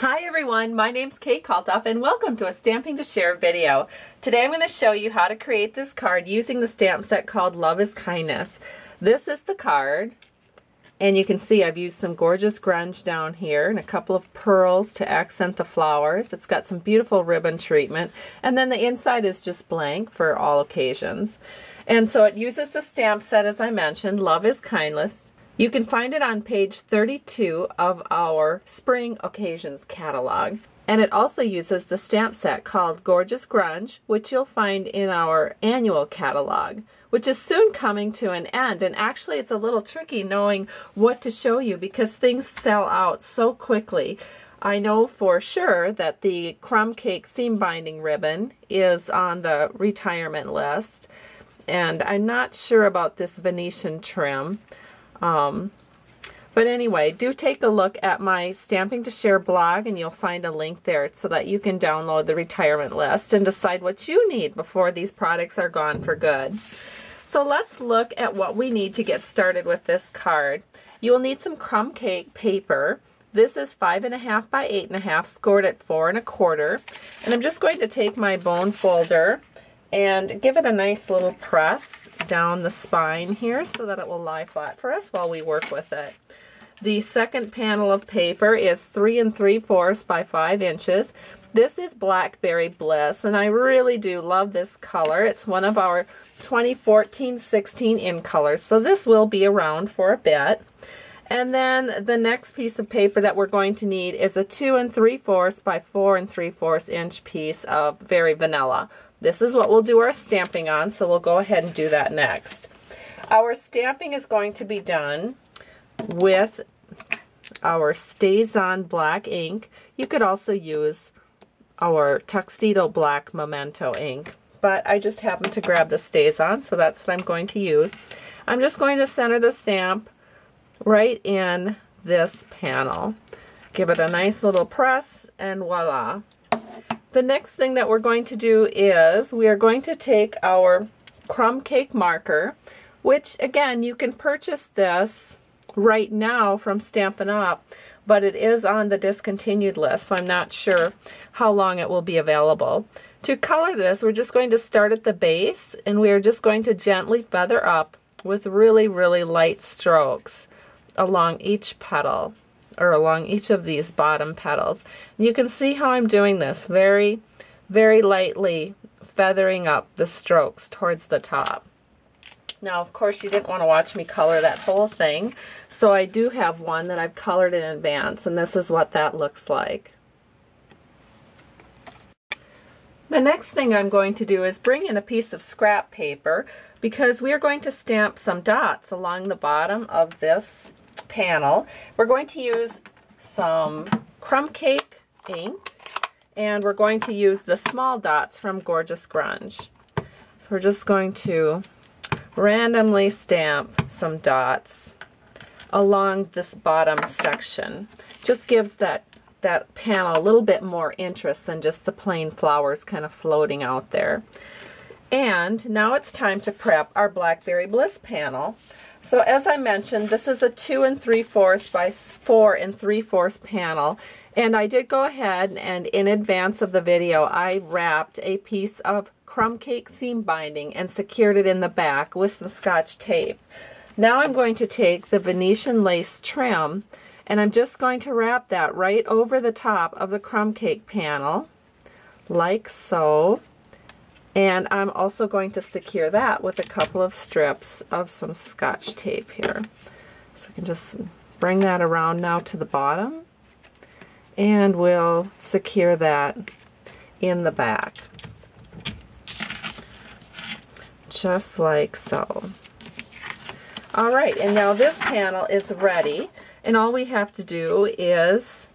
Hi everyone, my name's Kate Kalthoff and welcome to a Stamping to Share video. Today I'm going to show you how to create this card using the stamp set called Love is Kindness. This is the card, and you can see I've used some gorgeous grunge down here and a couple of pearls to accent the flowers. It's got some beautiful ribbon treatment, and then the inside is just blank for all occasions. And so it uses the stamp set, as I mentioned, Love is Kindness. You can find it on page 32 of our Spring Occasions catalog. And it also uses the stamp set called Gorgeous Grunge, which you'll find in our annual catalog, which is soon coming to an end. And actually it's a little tricky knowing what to show you because things sell out so quickly. I know for sure that the crumb cake seam binding ribbon is on the retirement list. And I'm not sure about this Venetian trim. But anyway, do take a look at my Stamping to Share blog and you'll find a link there so that you can download the retirement list and decide what you need before these products are gone for good. So let's look at what we need to get started with this card. You will need some crumb cake paper. This is 5.5 by 8.5, scored at 4 1/4. And I'm just going to take my bone folder and give it a nice little press down the spine here so that it will lie flat for us while we work with it. The second panel of paper is 3 3/4 by 5 inches. This is Blackberry Bliss, and I really do love this color. It's one of our 2014-16 in colors, so this will be around for a bit. And then the next piece of paper that we're going to need is a 2 3/4 by 4 3/4 inch piece of Very Vanilla. This is what we'll do our stamping on, so we'll go ahead and do that next. Our stamping is going to be done with our StazOn black ink. You could also use our Tuxedo Black Memento ink, but I just happen to grab the StazOn, so that's what I'm going to use. I'm just going to center the stamp right in this panel. Give it a nice little press, and voila. The next thing that we're going to do is we are going to take our crumb cake marker, which again you can purchase this right now from Stampin' Up, but it is on the discontinued list, so I'm not sure how long it will be available. To color this, we're just going to start at the base and we are just going to gently feather up with really, really light strokes along each petal, or along each of these bottom petals. And you can see how I'm doing this, very, very lightly feathering up the strokes towards the top. Now, of course, you didn't want to watch me color that whole thing, so I do have one that I've colored in advance, and this is what that looks like. The next thing I'm going to do is bring in a piece of scrap paper because we are going to stamp some dots along the bottom of this panel. We're going to use some crumb cake ink, and we're going to use the small dots from Gorgeous Grunge. So we're just going to randomly stamp some dots along this bottom section. Just gives that panel a little bit more interest than just the plain flowers kind of floating out there. And now it's time to prep our Blackberry Bliss panel. So as I mentioned, this is a 2 3/4 by 4 3/4 panel, and I did go ahead and in advance of the video I wrapped a piece of crumb cake seam binding and secured it in the back with some Scotch tape. Now I'm going to take the Venetian lace trim and I'm just going to wrap that right over the top of the crumb cake panel like so. And I'm also going to secure that with a couple of strips of some Scotch tape here. So I can just bring that around now to the bottom, and we'll secure that in the back. Just like so. Alright, and now this panel is ready, and all we have to do is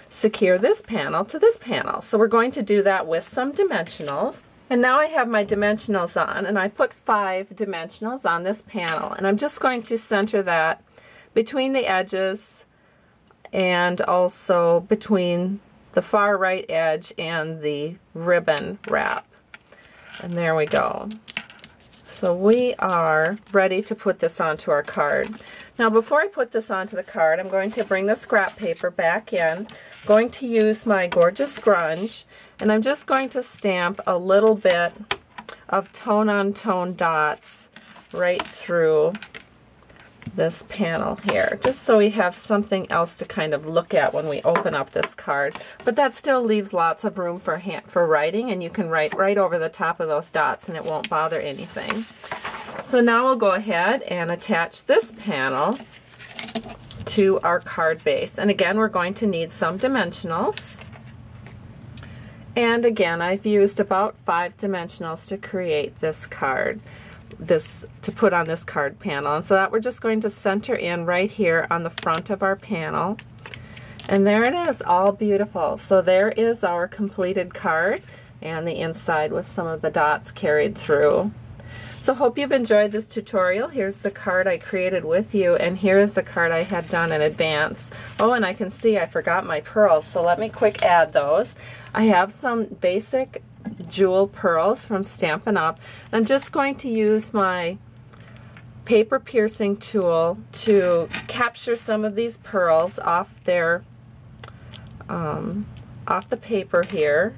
secure this panel to this panel. So we're going to do that with some dimensionals. And now I have my dimensionals on, and I put 5 dimensionals on this panel, and I'm just going to center that between the edges and also between the far right edge and the ribbon wrap. And there we go. So we are ready to put this onto our card. Now before I put this onto the card, I'm going to bring the scrap paper back in. I'm going to use my gorgeous grunge, and I'm just going to stamp a little bit of tone-on-tone dots right through this panel here, just so we have something else to kind of look at when we open up this card. But that still leaves lots of room for writing, and you can write right over the top of those dots and it won't bother anything. So now we'll go ahead and attach this panel to our card base. And again, we're going to need some dimensionals. And again, I've used about 5 dimensionals to create this card, to put on this card panel. And so that we're just going to center in right here on the front of our panel. And there it is, all beautiful. So there is our completed card, and the inside with some of the dots carried through. So hope you've enjoyed this tutorial. Here's the card I created with you, and here is the card I had done in advance. Oh, and I can see I forgot my pearls, so let me quick add those. I have some basic jewel pearls from Stampin' Up. I'm just going to use my paper piercing tool to capture some of these pearls off their off the paper here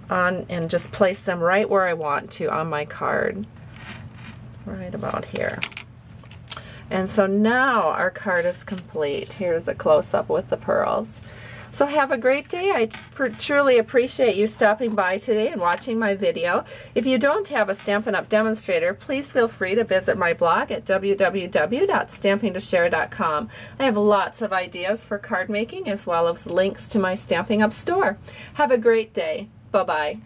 and just place them right where I want to on my card, right about here. And so now our card is complete. Here's a close-up with the pearls. So have a great day. I truly appreciate you stopping by today and watching my video. If you don't have a Stampin' Up! Demonstrator, please feel free to visit my blog at www.stampingtoshare.com. I have lots of ideas for card making as well as links to my Stampin' Up! Store. Have a great day. Bye-bye.